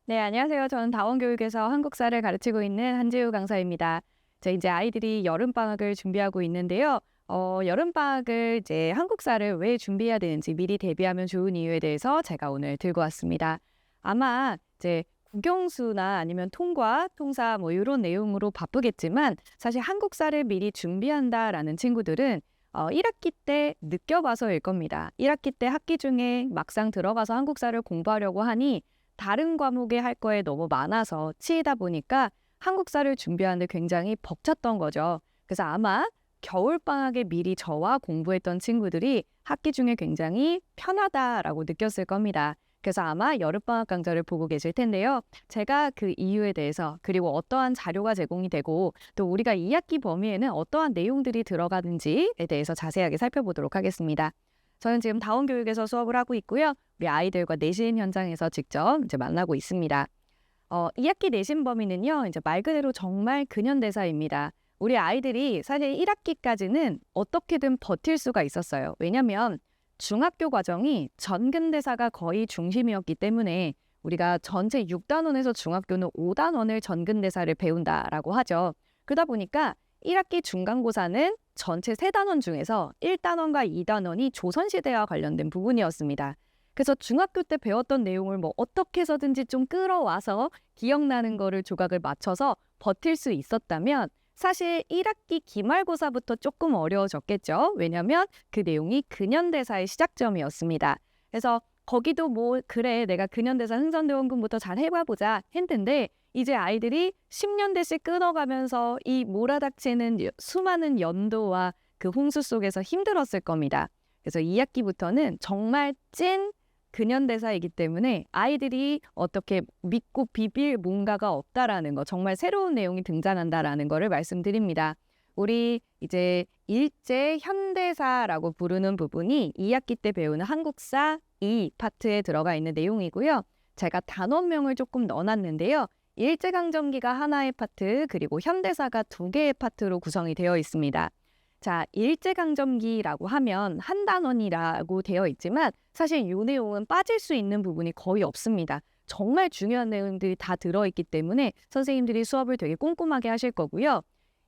네, 안녕하세요. 저는 다원교육에서 한국사를 가르치고 있는 한지우 강사입니다. 이제 아이들이 여름방학을 준비하고 있는데요. 여름방학을 이제 한국사를 왜 준비해야 되는지 미리 대비하면 좋은 이유에 대해서 제가 오늘 들고 왔습니다. 아마 이제 국영수나 아니면 통과, 통사 뭐 이런 내용으로 바쁘겠지만 사실 한국사를 미리 준비한다라는 친구들은 1학기 때 느껴봐서일 겁니다. 1학기 때 학기 중에 막상 들어가서 한국사를 공부하려고 하니 다른 과목에 할 거에 너무 많아서 치이다 보니까 한국사를 준비하는데 굉장히 벅찼던 거죠. 그래서 아마 겨울방학에 미리 저와 공부했던 친구들이 학기 중에 굉장히 편하다라고 느꼈을 겁니다. 그래서 아마 여름방학 강좌를 보고 계실 텐데요. 제가 그 이유에 대해서 그리고 어떠한 자료가 제공이 되고 또 우리가 2학기 범위에는 어떠한 내용들이 들어가는지에 대해서 자세하게 살펴보도록 하겠습니다. 저는 지금 다원교육에서 수업을 하고 있고요. 우리 아이들과 내신 현장에서 직접 이제 만나고 있습니다. 2학기 내신 범위는요, 이제 말 그대로 정말 근현대사입니다. 우리 아이들이 사실 1학기까지는 어떻게든 버틸 수가 있었어요. 왜냐하면 중학교 과정이 전근대사가 거의 중심이었기 때문에 우리가 전체 6단원에서 중학교는 5단원을 전근대사를 배운다라고 하죠. 그러다 보니까 1학기 중간고사는 전체 3단원 중에서 1단원과 2단원이 조선시대와 관련된 부분이었습니다. 그래서 중학교 때 배웠던 내용을 뭐 어떻게 해서든지 좀 끌어와서 기억나는 거를 조각을 맞춰서 버틸 수 있었다면 사실 1학기 기말고사부터 조금 어려워졌겠죠. 왜냐하면 그 내용이 근현대사의 시작점이었습니다. 그래서 거기도 뭐 그래 내가 근현대사 흥선대원군부터 잘 해봐보자 했는데 이제 아이들이 10년대씩 끊어가면서 이 몰아닥치는 수많은 연도와 그 홍수 속에서 힘들었을 겁니다. 그래서 2학기부터는 정말 찐 근현대사이기 때문에 아이들이 어떻게 믿고 비빌 뭔가가 없다라는 거, 정말 새로운 내용이 등장한다라는 거를 말씀드립니다. 우리 이제 일제 현대사라고 부르는 부분이 2학기 때 배우는 한국사 2 파트에 들어가 있는 내용이고요. 제가 단원명을 조금 넣어놨는데요. 일제강점기가 하나의 파트, 그리고 현대사가 2개의 파트로 구성이 되어 있습니다. 자, 일제강점기라고 하면 한 단원이라고 되어 있지만 사실 이 내용은 빠질 수 있는 부분이 거의 없습니다. 정말 중요한 내용들이 다 들어있기 때문에 선생님들이 수업을 되게 꼼꼼하게 하실 거고요.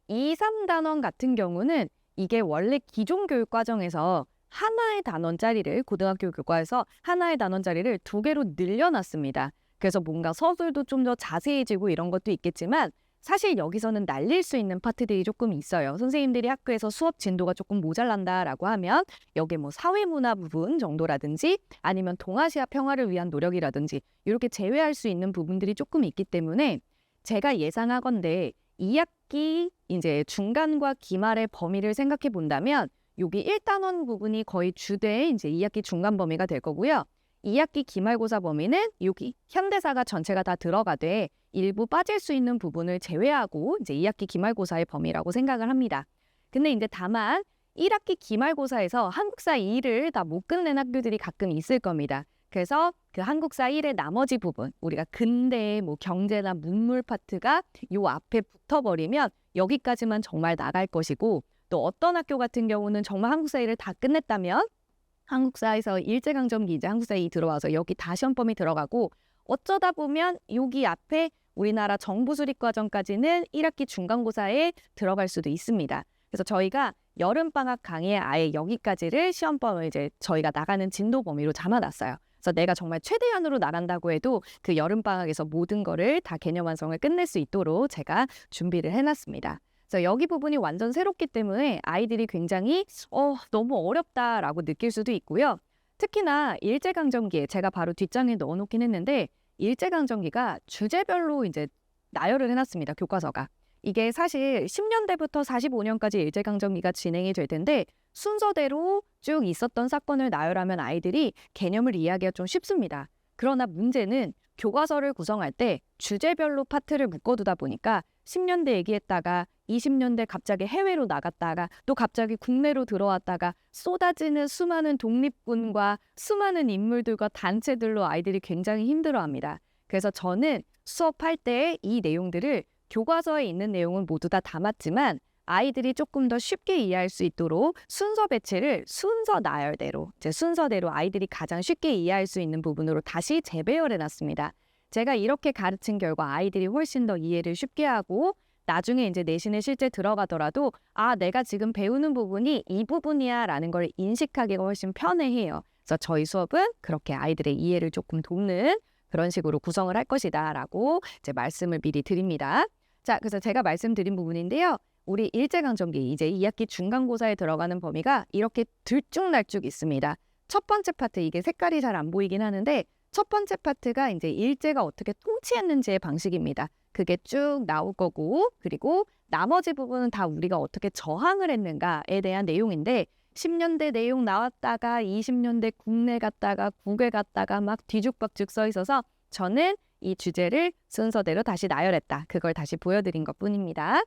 2, 3단원 같은 경우는 이게 원래 기존 교육 과정에서 하나의 단원짜리를 고등학교 교과에서 하나의 단원짜리를 2개로 늘려놨습니다. 그래서 뭔가 서술도 좀 더 자세해지고 이런 것도 있겠지만 사실 여기서는 날릴 수 있는 파트들이 조금 있어요. 선생님들이 학교에서 수업 진도가 조금 모자란다라고 하면 여기 뭐 사회문화 부분 정도라든지 아니면 동아시아 평화를 위한 노력이라든지 이렇게 제외할 수 있는 부분들이 조금 있기 때문에 제가 예상하건대 2학기 이제 중간과 기말의 범위를 생각해 본다면 여기 1단원 부분이 거의 주된 이제 2학기 중간 범위가 될 거고요. 2학기 기말고사 범위는 여기 현대사가 전체가 다 들어가되 일부 빠질 수 있는 부분을 제외하고 이제 2학기 기말고사의 범위라고 생각을 합니다. 근데 이제 다만 1학기 기말고사에서 한국사 2를 다 못 끝낸 학교들이 가끔 있을 겁니다. 그래서 그 한국사 1의 나머지 부분, 우리가 근대, 뭐 경제나 문물 파트가 요 앞에 붙어버리면 여기까지만 정말 나갈 것이고 또 어떤 학교 같은 경우는 정말 한국사 1을 다 끝냈다면 한국사에서 일제강점기 이제 한국사 2 들어와서 여기 다 시험범위 들어가고 어쩌다 보면 여기 앞에 우리나라 정부수립과정까지는 1학기 중간고사에 들어갈 수도 있습니다. 그래서 저희가 여름방학 강의에 아예 여기까지를 시험범위 이제 저희가 나가는 진도 범위로 잡아놨어요. 그래서 내가 정말 최대한으로 나간다고 해도 그 여름방학에서 모든 거를 다 개념 완성을 끝낼 수 있도록 제가 준비를 해놨습니다. 그래서 여기 부분이 완전 새롭기 때문에 아이들이 굉장히 너무 어렵다라고 느낄 수도 있고요. 특히나 일제강점기에 제가 바로 뒷장에 넣어놓긴 했는데 일제강점기가 주제별로 이제 나열을 해놨습니다. 교과서가. 이게 사실 10년대부터 45년까지 일제강점기가 진행이 될 텐데 순서대로 쭉 있었던 사건을 나열하면 아이들이 개념을 이해하기가 좀 쉽습니다. 그러나 문제는 교과서를 구성할 때 주제별로 파트를 묶어두다 보니까 10년대 얘기했다가 20년대 갑자기 해외로 나갔다가 또 갑자기 국내로 들어왔다가 쏟아지는 수많은 독립군과 수많은 인물들과 단체들로 아이들이 굉장히 힘들어합니다. 그래서 저는 수업할 때 이 내용들을 교과서에 있는 내용은 모두 다 담았지만 아이들이 조금 더 쉽게 이해할 수 있도록 순서 배치를 순서 나열대로, 제 순서대로 아이들이 가장 쉽게 이해할 수 있는 부분으로 다시 재배열해 놨습니다. 제가 이렇게 가르친 결과 아이들이 훨씬 더 이해를 쉽게 하고 나중에 이제 내신에 실제 들어가더라도 아, 내가 지금 배우는 부분이 이 부분이야 라는 걸 인식하기가 훨씬 편해해요. 그래서 저희 수업은 그렇게 아이들의 이해를 조금 돕는 그런 식으로 구성을 할 것이다 라고 이제 말씀을 미리 드립니다. 자, 그래서 제가 말씀드린 부분인데요. 우리 일제강점기 이제 2학기 중간고사에 들어가는 범위가 이렇게 들쭉날쭉 있습니다. 첫 번째 파트, 이게 색깔이 잘 안 보이긴 하는데 첫 번째 파트가 이제 일제가 어떻게 통치했는지의 방식입니다. 그게 쭉 나올 거고, 그리고 나머지 부분은 다 우리가 어떻게 저항을 했는가에 대한 내용인데 10년대 내용 나왔다가 20년대 국내 갔다가 국외 갔다가 막 뒤죽박죽 써 있어서 저는 이 주제를 순서대로 다시 나열했다. 그걸 다시 보여드린 것뿐입니다.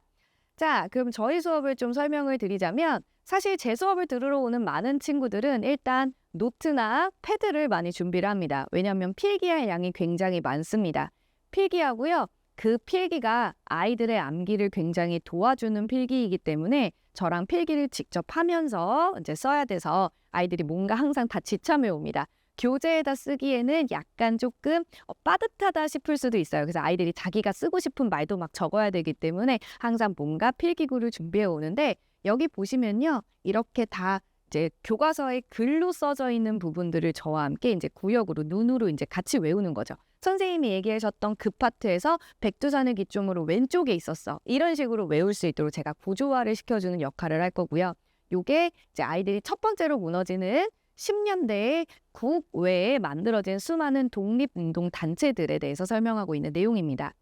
자, 그럼 저희 수업을 좀 설명을 드리자면 사실 제 수업을 들으러 오는 많은 친구들은 일단 노트나 패드를 많이 준비를 합니다. 왜냐하면 필기할 양이 굉장히 많습니다. 필기하고요. 그 필기가 아이들의 암기를 굉장히 도와주는 필기이기 때문에 저랑 필기를 직접 하면서 이제 써야 돼서 아이들이 뭔가 항상 다 지참해 옵니다. 교재에다 쓰기에는 약간 조금 빠듯하다 싶을 수도 있어요. 그래서 아이들이 자기가 쓰고 싶은 말도 막 적어야 되기 때문에 항상 뭔가 필기구를 준비해 오는데 여기 보시면요. 이렇게 다 이제 교과서에 글로 써져 있는 부분들을 저와 함께 이제 구역으로 눈으로 이제 같이 외우는 거죠. 선생님이 얘기하셨던 그 파트에서 백두산을 기점으로 왼쪽에 있었어. 이런 식으로 외울 수 있도록 제가 구조화를 시켜주는 역할을 할 거고요. 요게 이제 아이들이 첫 번째로 무너지는 10년대에 국외에 만들어진 수많은 독립운동 단체들에 대해서 설명하고 있는 내용입니다.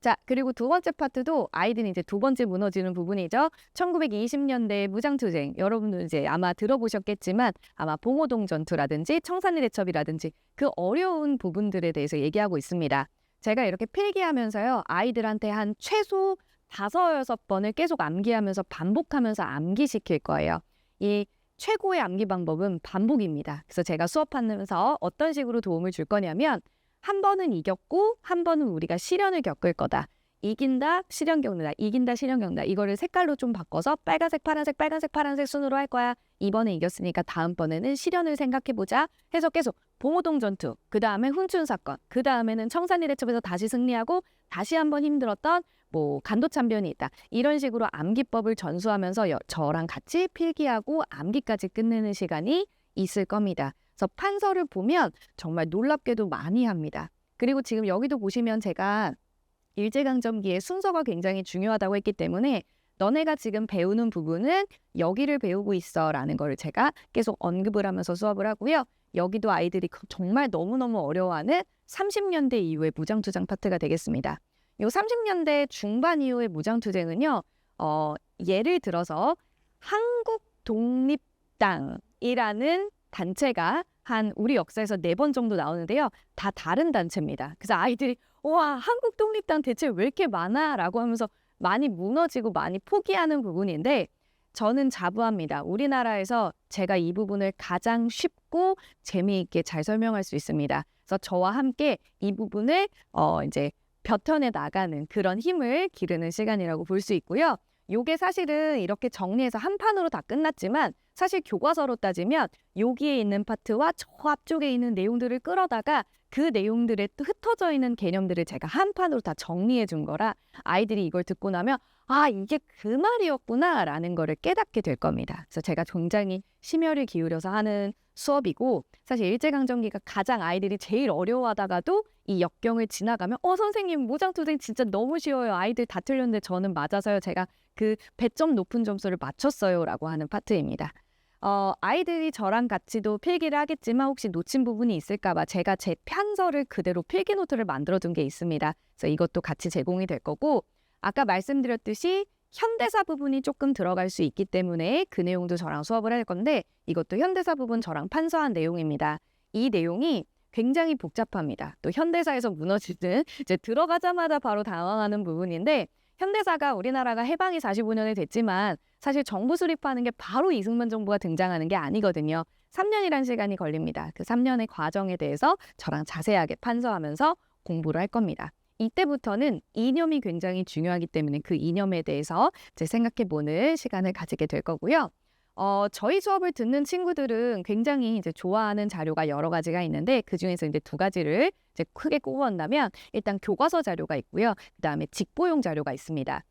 자, 그리고 두 번째 파트도 아이들이 이제 두 번째 무너지는 부분이죠. 1920년대 무장투쟁. 여러분들 이제 아마 들어보셨겠지만 아마 봉오동 전투라든지 청산리 대첩이라든지 그 어려운 부분들에 대해서 얘기하고 있습니다. 제가 이렇게 필기하면서요. 아이들한테 한 최소 5-6번을 계속 암기하면서 반복하면서 암기시킬 거예요. 이 최고의 암기 방법은 반복입니다. 그래서 제가 수업하면서 어떤 식으로 도움을 줄 거냐면 한 번은 이겼고 한 번은 우리가 시련을 겪을 거다. 이긴다, 시련 겪는다. 이긴다, 시련 겪는다. 이거를 색깔로 좀 바꿔서 빨간색, 파란색, 빨간색, 파란색 순으로 할 거야. 이번에 이겼으니까 다음번에는 시련을 생각해보자 해서 계속 봉오동 전투, 그 다음에 훈춘 사건, 그 다음에는 청산리 대첩에서 다시 승리하고 다시 한번 힘들었던 뭐 간도참변이 있다. 이런 식으로 암기법을 전수하면서 저랑 같이 필기하고 암기까지 끝내는 시간이 있을 겁니다. 그래서 판서를 보면 정말 놀랍게도 많이 합니다. 그리고 지금 여기도 보시면 제가 일제강점기의 순서가 굉장히 중요하다고 했기 때문에 너네가 지금 배우는 부분은 여기를 배우고 있어 라는 걸 제가 계속 언급을 하면서 수업을 하고요. 여기도 아이들이 정말 너무너무 어려워하는 30년대 이후의 무장투쟁 파트가 되겠습니다. 이 30년대 중반 이후의 무장투쟁은요. 예를 들어서 한국독립당이라는 단체가 한 우리 역사에서 4번 정도 나오는데요. 다 다른 단체입니다. 그래서 아이들이 와, 한국독립당 대체 왜 이렇게 많아? 라고 하면서 많이 무너지고 많이 포기하는 부분인데 저는 자부합니다. 우리나라에서 제가 이 부분을 가장 쉽고 재미있게 잘 설명할 수 있습니다. 그래서 저와 함께 이 부분을 이제 벼텨내 나가는 그런 힘을 기르는 시간이라고 볼 수 있고요. 요게 사실은 이렇게 정리해서 한 판으로 다 끝났지만 사실 교과서로 따지면 여기에 있는 파트와 저 앞쪽에 있는 내용들을 끌어다가 그 내용들에 또 흩어져 있는 개념들을 제가 한 판으로 다 정리해 준 거라 아이들이 이걸 듣고 나면 아, 이게 그 말이었구나 라는 거를 깨닫게 될 겁니다. 그래서 제가 굉장히 심혈을 기울여서 하는 수업이고 사실 일제강점기가 가장 아이들이 제일 어려워하다가도 이 역경을 지나가면 선생님 무장투쟁 진짜 너무 쉬워요. 아이들 다 틀렸는데 저는 맞아서요. 제가 그 배점 높은 점수를 맞췄어요 라고 하는 파트입니다. 아이들이 저랑 같이도 필기를 하겠지만 혹시 놓친 부분이 있을까 봐 제가 제 편서를 그대로 필기 노트를 만들어둔 게 있습니다. 그래서 이것도 같이 제공이 될 거고 아까 말씀드렸듯이 현대사 부분이 조금 들어갈 수 있기 때문에 그 내용도 저랑 수업을 할 건데 이것도 현대사 부분 저랑 판서한 내용입니다. 이 내용이 굉장히 복잡합니다. 또 현대사에서 무너지는 이제 들어가자마자 바로 당황하는 부분인데 현대사가 우리나라가 해방이 45년이 됐지만 사실 정부 수립하는 게 바로 이승만 정부가 등장하는 게 아니거든요. 3년이란 시간이 걸립니다. 그 3년의 과정에 대해서 저랑 자세하게 판서하면서 공부를 할 겁니다. 이때부터는 이념이 굉장히 중요하기 때문에 그 이념에 대해서 이제 생각해보는 시간을 가지게 될 거고요. 저희 수업을 듣는 친구들은 굉장히 이제 좋아하는 자료가 여러 가지가 있는데 그 중에서 이제 2가지를 이제 크게 꼽아본다면 일단 교과서 자료가 있고요. 그다음에 직보용 자료가 있습니다.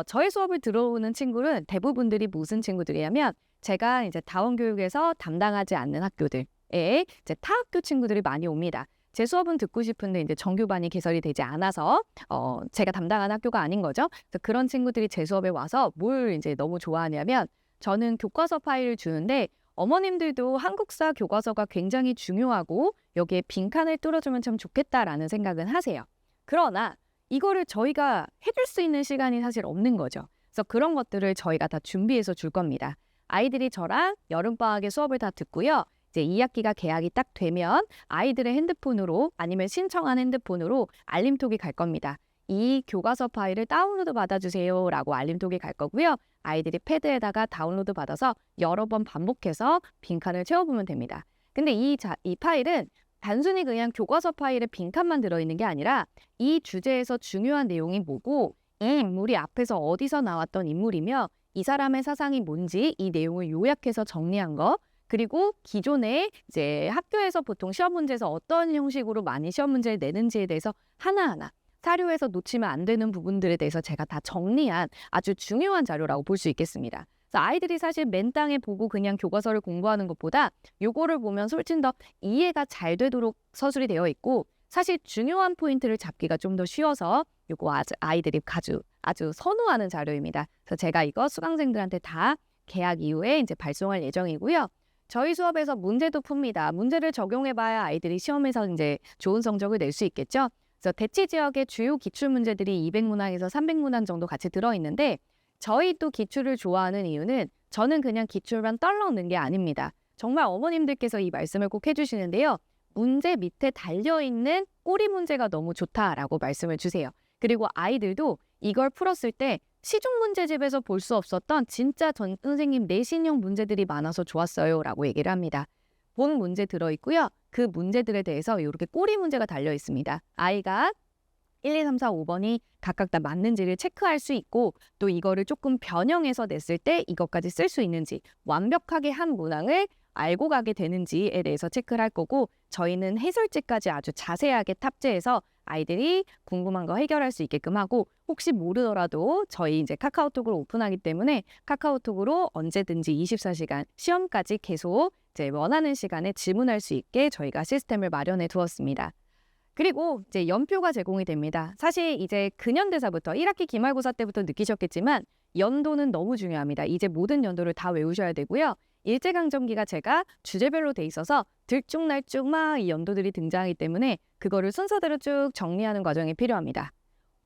저의 수업을 들어오는 친구는 대부분들이 무슨 친구들이냐면 제가 이제 다원교육에서 담당하지 않는 학교들에 이제 타학교 친구들이 많이 옵니다. 제 수업은 듣고 싶은데 이제 정규반이 개설이 되지 않아서 제가 담당하는 학교가 아닌 거죠. 그래서 그런 친구들이 제 수업에 와서 뭘 이제 너무 좋아하냐면 저는 교과서 파일을 주는데 어머님들도 한국사 교과서가 굉장히 중요하고 여기에 빈칸을 뚫어주면 참 좋겠다라는 생각은 하세요. 그러나 이거를 저희가 해줄 수 있는 시간이 사실 없는 거죠. 그래서 그런 것들을 저희가 다 준비해서 줄 겁니다. 아이들이 저랑 여름방학에 수업을 다 듣고요. 이제 2학기가 개학이 딱 되면 아이들의 핸드폰으로 아니면 신청한 핸드폰으로 알림톡이 갈 겁니다. 이 교과서 파일을 다운로드 받아주세요 라고 알림톡이 갈 거고요. 아이들이 패드에다가 다운로드 받아서 여러 번 반복해서 빈칸을 채워보면 됩니다. 근데 이 파일은 단순히 그냥 교과서 파일에 빈칸만 들어있는 게 아니라 이 주제에서 중요한 내용이 뭐고 이 인물이 앞에서 어디서 나왔던 인물이며 이 사람의 사상이 뭔지 이 내용을 요약해서 정리한 거, 그리고 기존에 이제 학교에서 보통 시험 문제에서 어떤 형식으로 많이 시험 문제를 내는지에 대해서 하나하나 사료에서 놓치면 안 되는 부분들에 대해서 제가 다 정리한 아주 중요한 자료라고 볼 수 있겠습니다. 그래서 아이들이 사실 맨땅에 보고 그냥 교과서를 공부하는 것보다 요거를 보면 훨씬 더 이해가 잘 되도록 서술이 되어 있고 사실 중요한 포인트를 잡기가 좀 더 쉬워서 요거 아이들이 아주 선호하는 자료입니다. 그래서 제가 이거 수강생들한테 다 개학 이후에 이제 발송할 예정이고요. 저희 수업에서 문제도 풉니다. 문제를 적용해봐야 아이들이 시험에서 이제 좋은 성적을 낼 수 있겠죠. 그래서 대치 지역의 주요 기출 문제들이 200문항에서 300문항 정도 같이 들어있는데 저희 또 기출을 좋아하는 이유는 저는 그냥 기출만 떨렁는 게 아닙니다. 정말 어머님들께서 이 말씀을 꼭 해주시는데요. 문제 밑에 달려있는 꼬리 문제가 너무 좋다라고 말씀을 주세요. 그리고 아이들도 이걸 풀었을 때 시중 문제집에서 볼 수 없었던 진짜 전 선생님 내신형 문제들이 많아서 좋았어요 라고 얘기를 합니다. 본 문제 들어있고요. 그 문제들에 대해서 이렇게 꼬리 문제가 달려 있습니다. 아이가 1, 2, 3, 4, 5번이 각각 다 맞는지를 체크할 수 있고 또 이거를 조금 변형해서 냈을 때 이것까지 쓸 수 있는지 완벽하게 한 문항을 알고 가게 되는지에 대해서 체크를 할 거고 저희는 해설지까지 아주 자세하게 탑재해서 아이들이 궁금한 거 해결할 수 있게끔 하고 혹시 모르더라도 저희 이제 카카오톡을 오픈하기 때문에 카카오톡으로 언제든지 24시간 시험까지 계속 이제 원하는 시간에 질문할 수 있게 저희가 시스템을 마련해 두었습니다. 그리고 이제 연표가 제공이 됩니다. 사실 이제 근현대사부터 1학기 기말고사 때부터 느끼셨겠지만 연도는 너무 중요합니다. 이제 모든 연도를 다 외우셔야 되고요. 일제강점기가 제가 주제별로 돼 있어서 들쭉날쭉 막 이 연도들이 등장하기 때문에 그거를 순서대로 쭉 정리하는 과정이 필요합니다.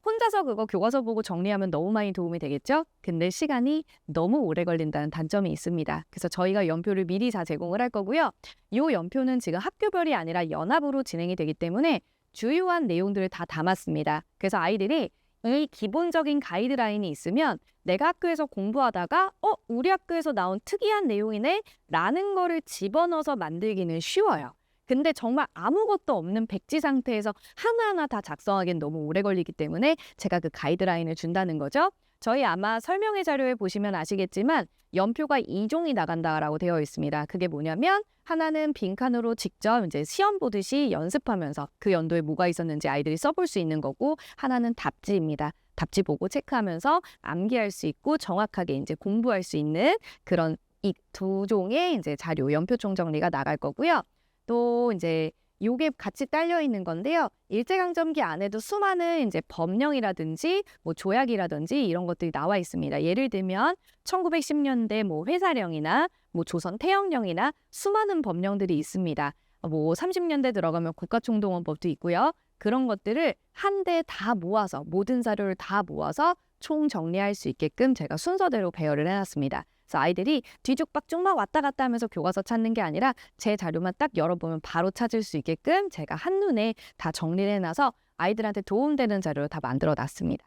혼자서 그거 교과서 보고 정리하면 너무 많이 도움이 되겠죠? 근데 시간이 너무 오래 걸린다는 단점이 있습니다. 그래서 저희가 연표를 미리 다 제공을 할 거고요. 이 연표는 지금 학교별이 아니라 연합으로 진행이 되기 때문에 주요한 내용들을 다 담았습니다. 그래서 아이들이 이 기본적인 가이드라인이 있으면 내가 학교에서 공부하다가 우리 학교에서 나온 특이한 내용이네 라는 거를 집어넣어서 만들기는 쉬워요. 근데 정말 아무것도 없는 백지 상태에서 하나하나 다 작성하기엔 너무 오래 걸리기 때문에 제가 그 가이드라인을 준다는 거죠. 저희 아마 설명회 자료에 보시면 아시겠지만 연표가 2종이 나간다라고 되어 있습니다. 그게 뭐냐면 하나는 빈칸으로 직접 이제 시험 보듯이 연습하면서 그 연도에 뭐가 있었는지 아이들이 써볼 수 있는 거고 하나는 답지입니다. 답지 보고 체크하면서 암기할 수 있고 정확하게 이제 공부할 수 있는 그런 이 두 종의 이제 자료 연표 총정리가 나갈 거고요. 또 이제 요게 같이 딸려 있는 건데요. 일제강점기 안에도 수많은 이제 법령이라든지 뭐 조약이라든지 이런 것들이 나와 있습니다. 예를 들면 1910년대 뭐 회사령이나 뭐 조선 태영령이나 수많은 법령들이 있습니다. 뭐 30년대 들어가면 국가총동원법도 있고요. 그런 것들을 한데 다 모아서 모든 자료를 다 모아서 총 정리할 수 있게끔 제가 순서대로 배열을 해놨습니다. 그래서 아이들이 뒤죽박죽 막 왔다 갔다 하면서 교과서 찾는 게 아니라 제 자료만 딱 열어보면 바로 찾을 수 있게끔 제가 한눈에 다 정리를 해놔서 아이들한테 도움되는 자료를 다 만들어 놨습니다.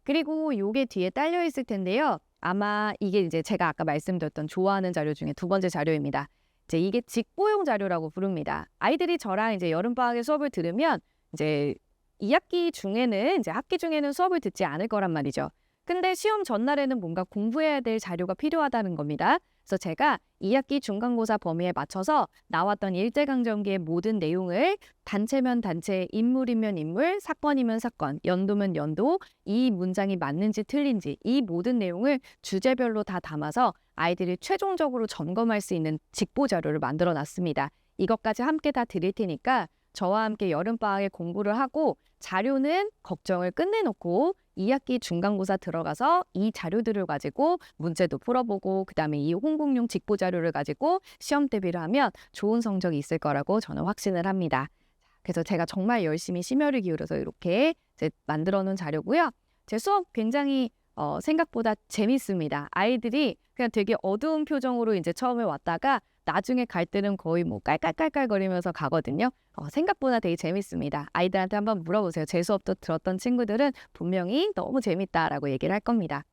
그리고 요게 뒤에 딸려 있을 텐데요. 아마 이게 이제 제가 아까 말씀드렸던 좋아하는 자료 중에 두 번째 자료입니다. 이제 이게 직보용 자료라고 부릅니다. 아이들이 저랑 이제 여름방학에 수업을 들으면 이제 2학기 중에는 이제 학기 중에는 수업을 듣지 않을 거란 말이죠. 근데 시험 전날에는 뭔가 공부해야 될 자료가 필요하다는 겁니다. 그래서 제가 2학기 중간고사 범위에 맞춰서 나왔던 일제강점기의 모든 내용을 단체면 단체, 인물이면 인물, 사건이면 사건, 연도면 연도, 이 문장이 맞는지 틀린지 이 모든 내용을 주제별로 다 담아서 아이들이 최종적으로 점검할 수 있는 직보 자료를 만들어 놨습니다. 이것까지 함께 다 드릴 테니까 저와 함께 여름방학에 공부를 하고 자료는 걱정을 끝내놓고 2학기 중간고사 들어가서 이 자료들을 가지고 문제도 풀어보고 그다음에 이 홍보용 직보 자료를 가지고 시험 대비를 하면 좋은 성적이 있을 거라고 저는 확신을 합니다. 그래서 제가 정말 열심히 심혈을 기울여서 이렇게 이제 만들어 놓은 자료고요. 제 수업 굉장히 생각보다 재밌습니다. 아이들이 그냥 되게 어두운 표정으로 이제 처음에 왔다가 나중에 갈 때는 거의 뭐 깔깔깔깔거리면서 가거든요. 생각보다 되게 재밌습니다. 아이들한테 한번 물어보세요. 제 수업도 들었던 친구들은 분명히 너무 재밌다라고 얘기를 할 겁니다.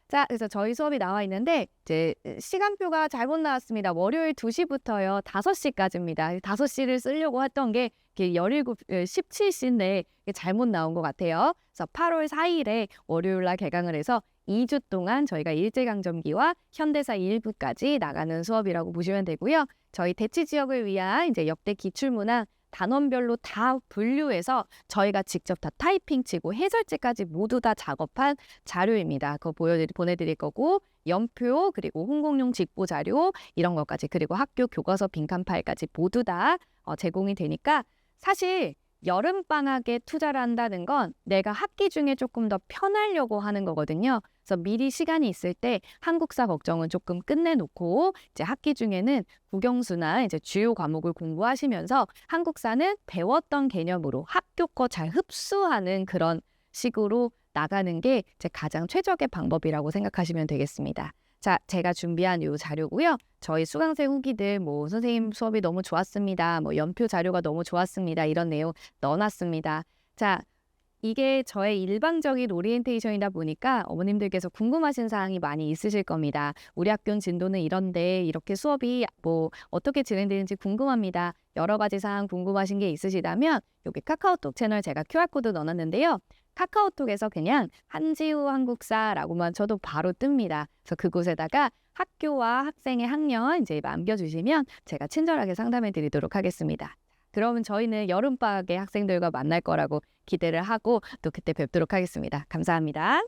자, 그래서 저희 수업이 나와 있는데 이제 시간표가 잘못 나왔습니다. 월요일 2시부터요. 5시까지입니다. 5시를 쓰려고 했던 게 17시인데 잘못 나온 것 같아요. 그래서 8월 4일에 월요일 날 개강을 해서 2주 동안 저희가 일제강점기와 현대사 일부까지 나가는 수업이라고 보시면 되고요. 저희 대치 지역을 위한 이제 역대 기출문항 단원별로 다 분류해서 저희가 직접 다 타이핑 치고 해설지까지 모두 다 작업한 자료입니다. 그거 보내드릴 거고 연표 그리고 홍공용 직보 자료 이런 것까지 그리고 학교 교과서 빈칸 파일까지 모두 다 제공이 되니까 사실 여름방학에 투자를 한다는 건 내가 학기 중에 조금 더 편하려고 하는 거거든요. 그래서 미리 시간이 있을 때 한국사 걱정은 조금 끝내놓고 이제 학기 중에는 국영수나 이제 주요 과목을 공부하시면서 한국사는 배웠던 개념으로 학교 거 잘 흡수하는 그런 식으로 나가는 게 이제 가장 최적의 방법이라고 생각하시면 되겠습니다. 자, 제가 준비한 요 자료고요. 저희 수강생 후기들 뭐 선생님 수업이 너무 좋았습니다. 뭐 연표 자료가 너무 좋았습니다. 이런 내용 넣어놨습니다. 자, 이게 저의 일방적인 오리엔테이션이다 보니까 어머님들께서 궁금하신 사항이 많이 있으실 겁니다. 우리 학교 진도는 이런데 이렇게 수업이 뭐 어떻게 진행되는지 궁금합니다. 여러 가지 사항 궁금하신 게 있으시다면 여기 카카오톡 채널 제가 QR코드 넣어놨는데요. 카카오톡에서 그냥 한지우 한국사라고만 쳐도 바로 뜹니다. 그래서 그곳에다가 학교와 학생의 학년 이제 남겨주시면 제가 친절하게 상담해 드리도록 하겠습니다. 그러면 저희는 여름방학에 학생들과 만날 거라고 기대를 하고 또 그때 뵙도록 하겠습니다. 감사합니다.